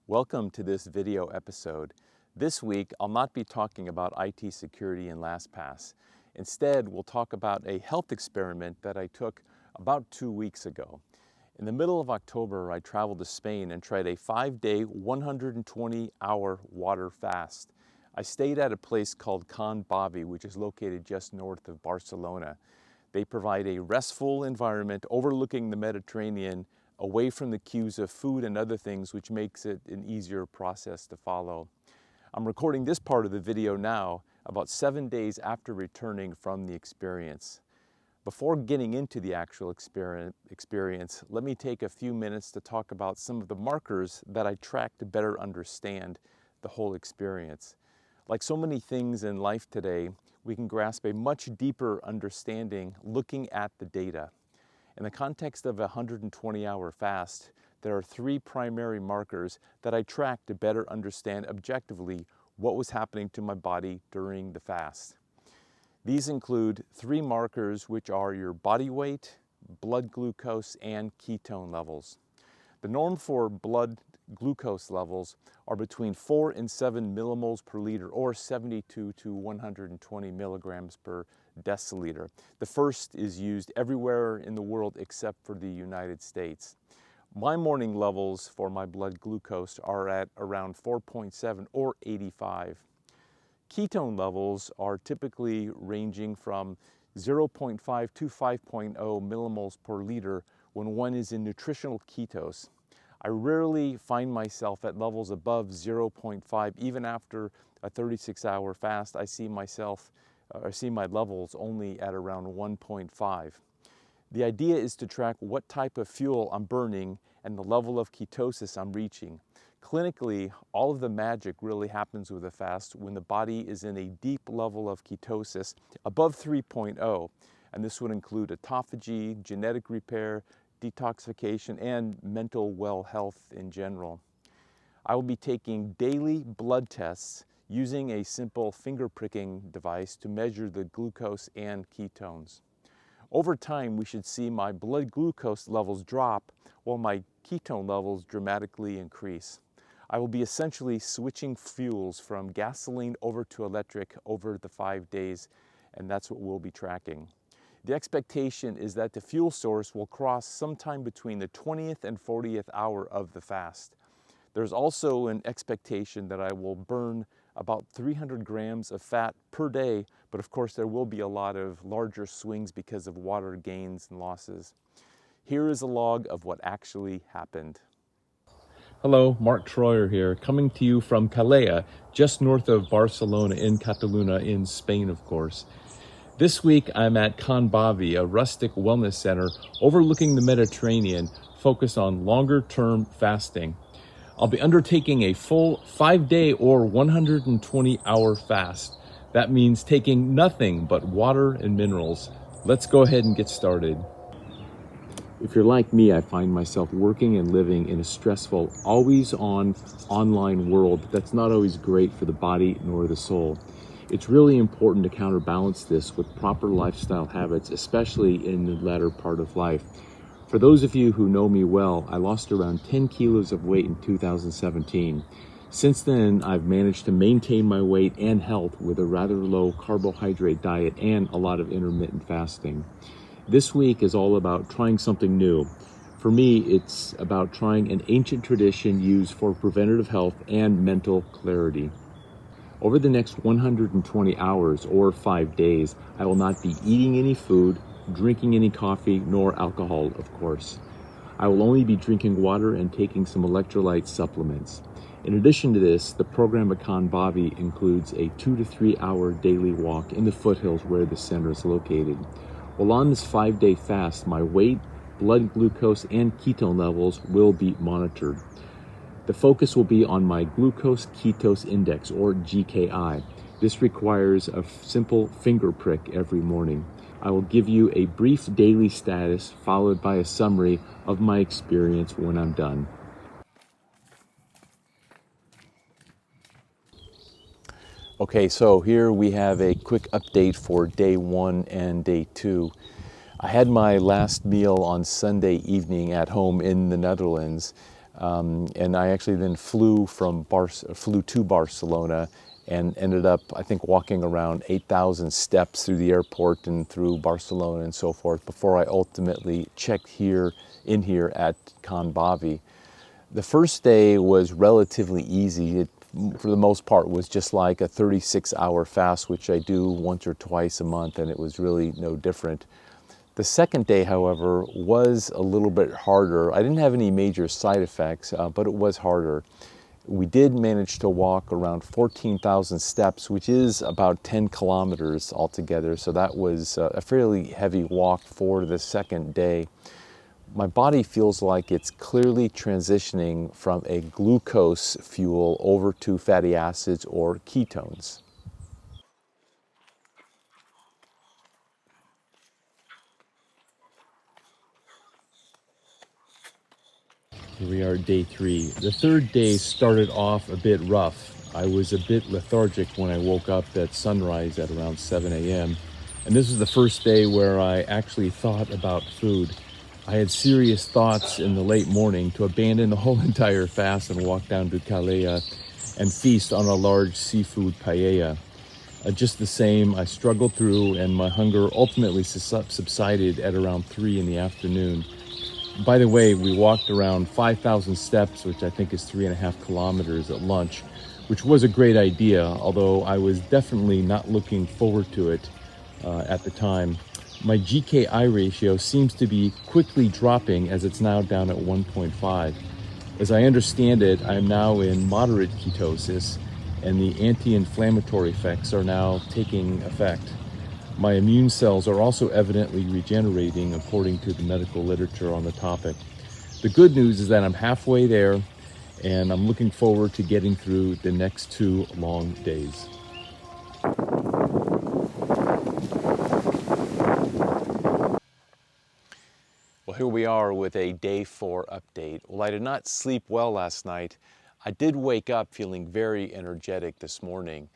Welcome to this video episode. This week, I'll not be talking about IT security in LastPass. Instead, we'll talk about a health experiment that I took about 2 weeks ago. In the middle of October, I traveled to Spain and tried a 5-day, 120-hour water fast. I stayed at a place called Can Bavi, which is located just north of Barcelona. They provide a restful environment overlooking the Mediterranean, away from the queues of food and other things, which makes it an easier process to follow. I'm recording this part of the video now, about 7 days after returning from the experience. Before getting into the actual experience, let me take a few minutes to talk about some of the markers that I track to better understand the whole experience. Like so many things in life today, we can grasp a much deeper understanding looking at the data. In the context of a 120-hour fast, there are 3 primary markers that I track to better understand objectively what was happening to my body during the fast. These include 3 markers which are your body weight, blood glucose, and ketone levels. The norm for blood glucose levels are between 4 and 7 millimoles per liter, or 72 to 120 milligrams per deciliter. The first is used everywhere in the world except for the United States. My morning levels for my blood glucose are at around 4.7 or 85. Ketone levels are typically ranging from 0.5 to 5.0 millimoles per liter when one is in nutritional ketose. I rarely find myself at levels above 0.5. Even after a 36-hour fast, I see my levels only at around 1.5. The idea is to track what type of fuel I'm burning and the level of ketosis I'm reaching. Clinically, all of the magic really happens with a fast when the body is in a deep level of ketosis above 3.0, and this would include autophagy, genetic repair, detoxification, and mental well health in general. I will be taking daily blood tests using a simple finger pricking device to measure the glucose and ketones. Over time, we should see my blood glucose levels drop while my ketone levels dramatically increase. I will be essentially switching fuels from gasoline over to electric over the 5 days, and that's what we'll be tracking. The expectation is that the fuel source will cross sometime between the 20th and 40th hour of the fast. There's also an expectation that I will burn about 300 grams of fat per day, but of course there will be a lot of larger swings because of water gains and losses. Here is a log of what actually happened. Hello, Mark Troyer here, coming to you from Calella, just north of Barcelona in Catalunya in Spain, of course. This week I'm at Can Bavi, a rustic wellness center overlooking the Mediterranean, focused on longer-term fasting. I'll be undertaking a full 5-day or 120-hour fast. That means taking nothing but water and minerals. Let's go ahead and get started. If you're like me, I find myself working and living in a stressful, always-on online world that's not always great for the body nor the soul. It's really important to counterbalance this with proper lifestyle habits, especially in the latter part of life. For those of you who know me well, I lost around 10 kilos of weight in 2017. Since then, I've managed to maintain my weight and health with a rather low carbohydrate diet and a lot of intermittent fasting. This week is all about trying something new. For me, it's about trying an ancient tradition used for preventative health and mental clarity. Over the next 120 hours or 5 days, I will not be eating any food, drinking any coffee, nor alcohol, of course. I will only be drinking water and taking some electrolyte supplements. In addition to this, the program at Can Bavi includes a 2 to 3 hour daily walk in the foothills where the center is located. While on this 5-day fast, my weight, blood glucose, and ketone levels will be monitored. The focus will be on my glucose ketose index, or GKI. This requires a simple finger prick every morning. I will give you a brief daily status followed by a summary of my experience when I'm done. Okay, so here we have a quick update for day 1 and day 2. I had my last meal on Sunday evening at home in the Netherlands. And I actually then flew to Barcelona and ended up, I think, walking around 8,000 steps through the airport and through Barcelona and so forth before I ultimately checked in here at Khan Bavi. The first day was relatively easy. It, for the most part, was just like a 36-hour fast, which I do once or twice a month, and it was really no different. The second day, however, was a little bit harder. I didn't have any major side effects, but it was harder. We did manage to walk around 14,000 steps, which is about 10 kilometers altogether. So that was a fairly heavy walk for the second day. My body feels like it's clearly transitioning from a glucose fuel over to fatty acids or ketones. Here we are, day 3. The third day started off a bit rough. I was a bit lethargic when I woke up at sunrise at around 7 a.m. And this was the first day where I actually thought about food. I had serious thoughts in the late morning to abandon the whole entire fast and walk down to Calella and feast on a large seafood paella. Just the same, I struggled through and my hunger ultimately subsided at around 3 in the afternoon. By the way, we walked around 5,000 steps, which I think is 3.5 kilometers at lunch, which was a great idea, although I was definitely not looking forward to it at the time. My GKI ratio seems to be quickly dropping as it's now down at 1.5. As I understand it, I'm now in moderate ketosis and the anti-inflammatory effects are now taking effect. My immune cells are also evidently regenerating according to the medical literature on the topic. The good news is that I'm halfway there and I'm looking forward to getting through the next 2 long days. Well, here we are with a day 4 update. Well, I did not sleep well last night. I did wake up feeling very energetic this morning.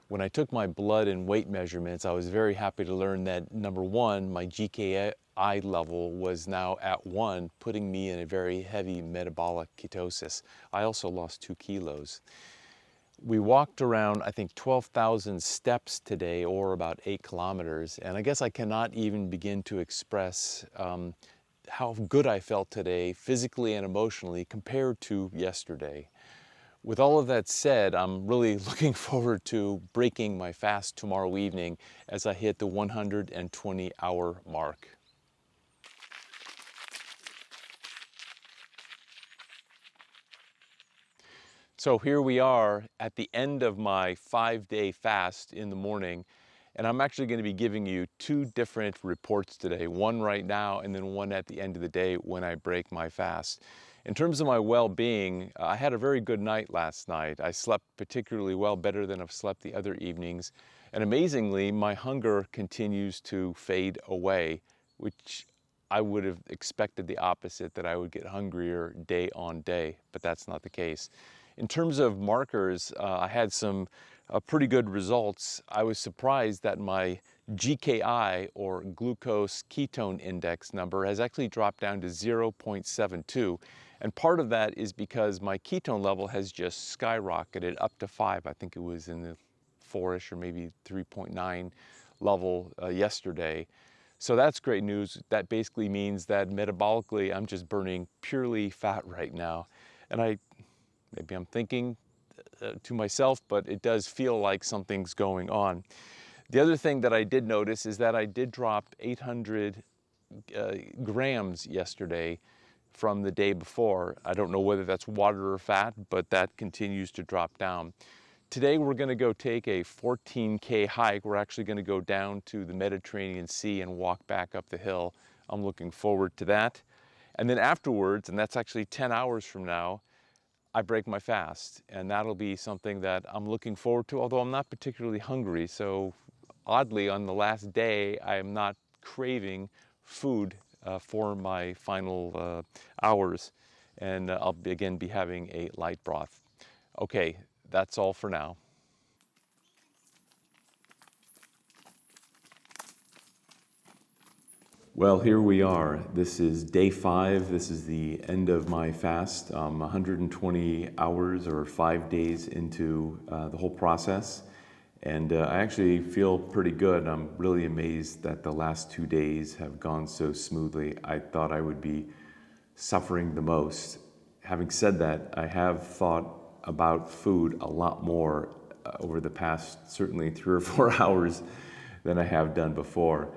When I took my blood and weight measurements, I was very happy to learn that, number 1, my GKI level was now at 1, putting me in a very heavy metabolic ketosis. I also lost 2 kilos. We walked around, I think, 12,000 steps today, or about 8 kilometers, and I guess I cannot even begin to express how good I felt today, physically and emotionally, compared to yesterday. With all of that said, I'm really looking forward to breaking my fast tomorrow evening as I hit the 120-hour mark. So here we are at the end of my 5-day fast in the morning, and I'm actually going to be giving you 2 different reports today, one right now and then one at the end of the day when I break my fast. In terms of my well-being, I had a very good night last night. I slept particularly well, better than I've slept the other evenings. And amazingly, my hunger continues to fade away, which I would have expected the opposite, that I would get hungrier day on day, but that's not the case. In terms of markers, I had some pretty good results. I was surprised that my GKI, or glucose ketone index number, has actually dropped down to 0.72. And part of that is because my ketone level has just skyrocketed up to 5. I think it was in the 4-ish or maybe 3.9 level yesterday. So that's great news. That basically means that metabolically I'm just burning purely fat right now. And maybe I'm thinking to myself, but it does feel like something's going on. The other thing that I did notice is that I did drop 800 grams yesterday from the day before. I don't know whether that's water or fat, but that continues to drop down. Today we're going to go take a 14K hike. We're actually going to go down to the Mediterranean Sea and walk back up the hill. I'm looking forward to that. And then afterwards, and that's actually 10 hours from now, I break my fast, and that'll be something that I'm looking forward to, although I'm not particularly hungry. So oddly, on the last day, I am not craving food for my final hours, and I'll again be having a light broth. Okay, that's all for now. Well, here we are. This is day 5. This is the end of my fast. 120 hours or 5 days into the whole process. And I actually feel pretty good. I'm really amazed that the last 2 days have gone so smoothly. I thought I would be suffering the most. Having said that, I have thought about food a lot more over the past certainly 3 or 4 hours than I have done before.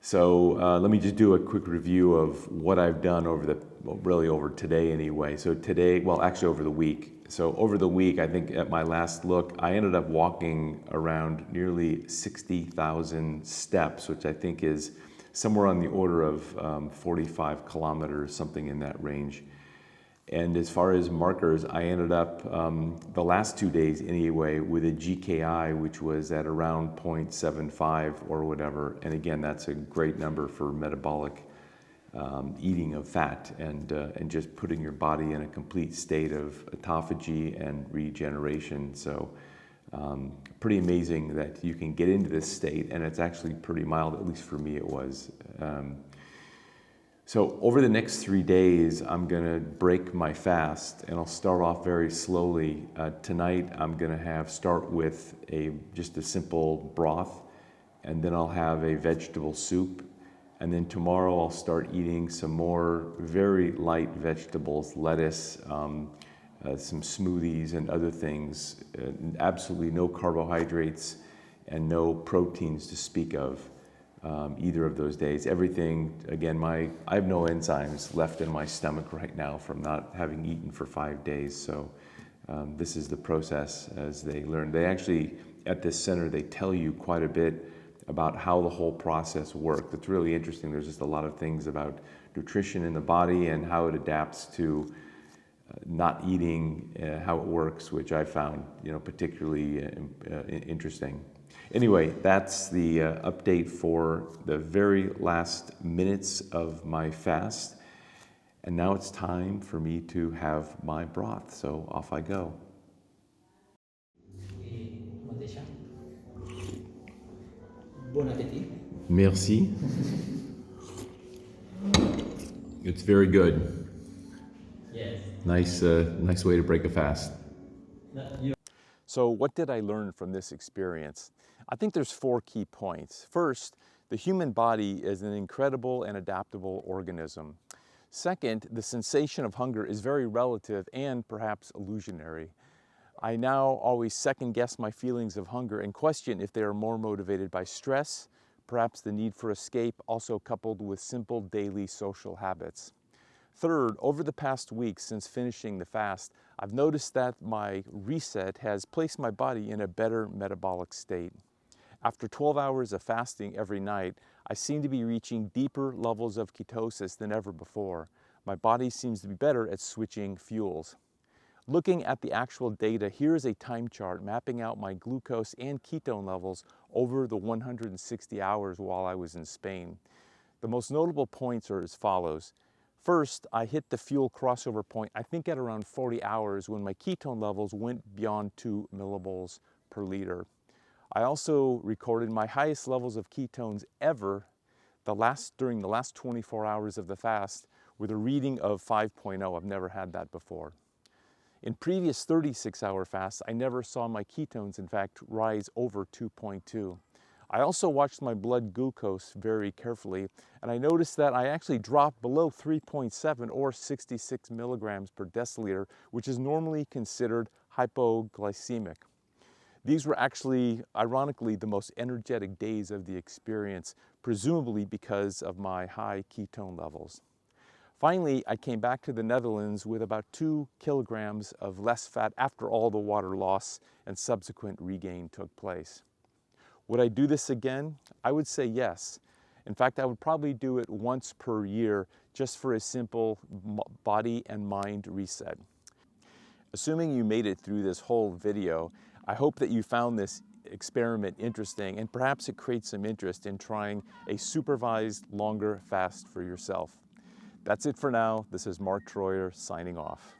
So let me just do a quick review of what I've done over today anyway. So today, well, actually over the week. So over the week, I think at my last look, I ended up walking around nearly 60,000 steps, which I think is somewhere on the order of 45 kilometers, something in that range. And as far as markers, I ended up the last 2 days anyway with a GKI, which was at around 0.75 or whatever. And again, that's a great number for metabolic eating of fat and just putting your body in a complete state of autophagy and regeneration. So pretty amazing that you can get into this state, and it's actually pretty mild, at least for me it was. So over the next 3 days, I'm gonna break my fast, and I'll start off very slowly. Tonight, I'm gonna start with just a simple broth, and then I'll have a vegetable soup. And then tomorrow, I'll start eating some more very light vegetables, lettuce, some smoothies and other things. Absolutely no carbohydrates and no proteins to speak of. Either of those days. Everything, again, I have no enzymes left in my stomach right now from not having eaten for 5 days. So this is the process as they learn. They actually, at this center, they tell you quite a bit about how the whole process works. It's really interesting. There's just a lot of things about nutrition in the body and how it adapts to not eating, how it works, which I found, particularly interesting. Anyway, that's the update for the very last minutes of my fast. And now it's time for me to have my broth, so off I go. Bon appétit. Merci. It's very good. Yes. Nice way to break a fast. You So what did I learn from this experience? I think there's 4 key points. First, the human body is an incredible and adaptable organism. Second, the sensation of hunger is very relative and perhaps illusionary. I now always second guess my feelings of hunger and question if they are more motivated by stress, perhaps the need for escape, also coupled with simple daily social habits. Third, over the past week since finishing the fast, I've noticed that my reset has placed my body in a better metabolic state. After 12 hours of fasting every night, I seem to be reaching deeper levels of ketosis than ever before. My body seems to be better at switching fuels. Looking at the actual data, here is a time chart mapping out my glucose and ketone levels over the 160 hours while I was in Spain. The most notable points are as follows. First, I hit the fuel crossover point, I think at around 40 hours when my ketone levels went beyond 2 millimoles per liter. I also recorded my highest levels of ketones ever during the last 24 hours of the fast with a reading of 5.0. I've never had that before. In previous 36-hour fasts, I never saw my ketones, in fact, rise over 2.2. I also watched my blood glucose very carefully, and I noticed that I actually dropped below 3.7 or 66 milligrams per deciliter, which is normally considered hypoglycemic. These were actually, ironically, the most energetic days of the experience, presumably because of my high ketone levels. Finally, I came back to the Netherlands with about 2 kilograms of less fat after all the water loss and subsequent regain took place. Would I do this again? I would say yes. In fact, I would probably do it once per year just for a simple body and mind reset. Assuming you made it through this whole video, I hope that you found this experiment interesting and perhaps it creates some interest in trying a supervised longer fast for yourself. That's it for now. This is Mark Troyer signing off.